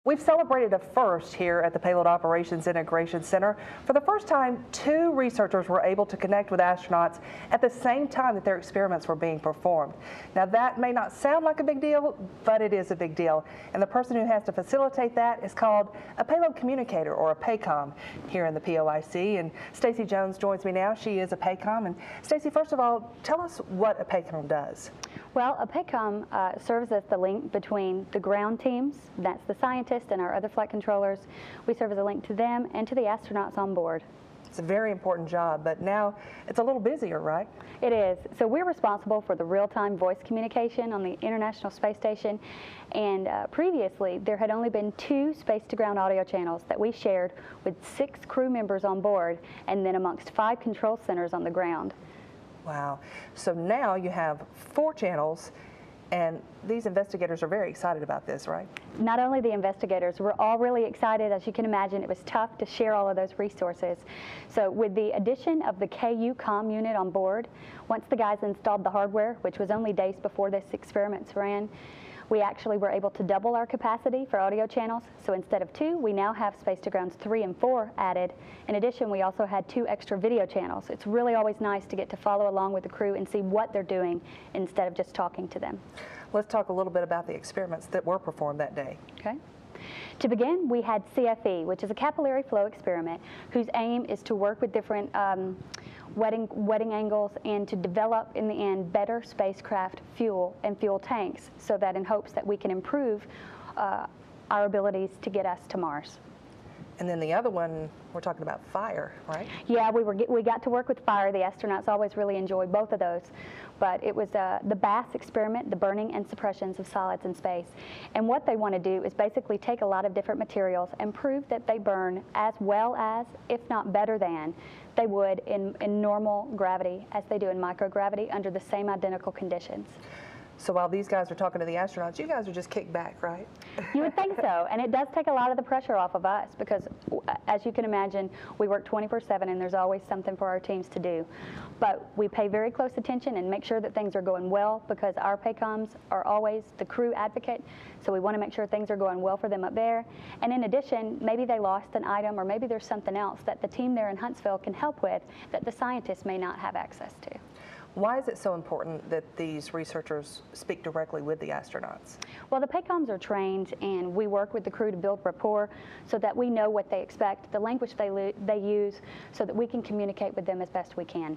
We've celebrated a first here at the Payload Operations Integration Center. For the first time, 2 researchers were able to connect with astronauts at the same time that their experiments were being performed. Now that may not sound like a big deal, but it is a big deal. And the person who has to facilitate that is called a Payload Communicator, or a PACOM, here in the POIC. And Stacy Jones joins me now. She is a PACOM. And Stacy, first of all, tell us what a PACOM does. Well, a PACOM serves as the link between the ground teams, that's the scientists and our other flight controllers. We serve as a link to them and to the astronauts on board. It's a very important job, but now it's a little busier, right? It is. So we're responsible for the real-time voice communication on the International Space Station, and previously there had only been 2 space-to-ground audio channels that we shared with 6 crew members on board and then amongst 5 control centers on the ground. Wow. So now you have 4 channels, and these investigators are very excited about this, right? Not only the investigators, we're all really excited. As you can imagine, it was tough to share all of those resources. So with the addition of the KU comm unit on board, once the guys installed the hardware, which was only days before this experiments ran, we actually were able to double our capacity for audio channels. So instead of 2, we now have Space to Grounds 3 and 4 added. In addition, we also had 2 extra video channels. It's really always nice to get to follow along with the crew and see what they're doing instead of just talking to them. Let's talk a little bit about the experiments that were performed that day. Okay. To begin, we had CFE, which is a capillary flow experiment whose aim is to work with different wetting angles and to develop, in the end, better spacecraft fuel and fuel tanks, so that in hopes that we can improve our abilities to get us to Mars. And then the other one, we're talking about fire, right? Yeah, we got to work with fire. The astronauts always really enjoy both of those. But it was the BASS experiment, the burning and suppressions of solids in space. And what they want to do is basically take a lot of different materials and prove that they burn as well as, if not better than, they would in normal gravity as they do in microgravity under the same identical conditions. So while these guys are talking to the astronauts, you guys are just kicked back, right? You would think so, and it does take a lot of the pressure off of us because, as you can imagine, we work 24/7 and there's always something for our teams to do. But we pay very close attention and make sure that things are going well because our PACOMs are always the crew advocate, so we want to make sure things are going well for them up there. And in addition, maybe they lost an item or maybe there's something else that the team there in Huntsville can help with that the scientists may not have access to. Why is it so important that these researchers speak directly with the astronauts? Well, the PACOMs are trained, and we work with the crew to build rapport so that we know what they expect, the language they use, so that we can communicate with them as best we can.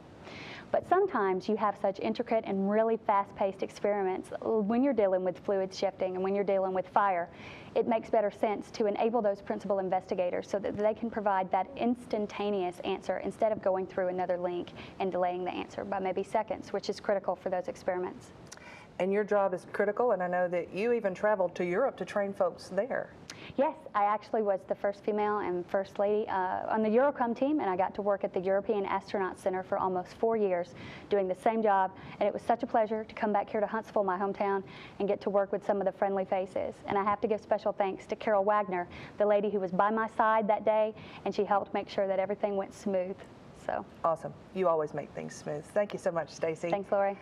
But sometimes you have such intricate and really fast-paced experiments when you're dealing with fluid shifting and when you're dealing with fire. It makes better sense to enable those principal investigators so that they can provide that instantaneous answer instead of going through another link and delaying the answer by maybe seconds, which is critical for those experiments. And your job is critical, and I know that you even traveled to Europe to train folks there. Yes, I actually was the first female and first lady on the Eurocom team, and I got to work at the European Astronaut Center for almost 4 years doing the same job, and it was such a pleasure to come back here to Huntsville, my hometown, and get to work with some of the friendly faces. And I have to give special thanks to Carol Wagner, the lady who was by my side that day, and she helped make sure that everything went smooth. So awesome. You always make things smooth. Thank you so much, Stacy. Thanks, Lori.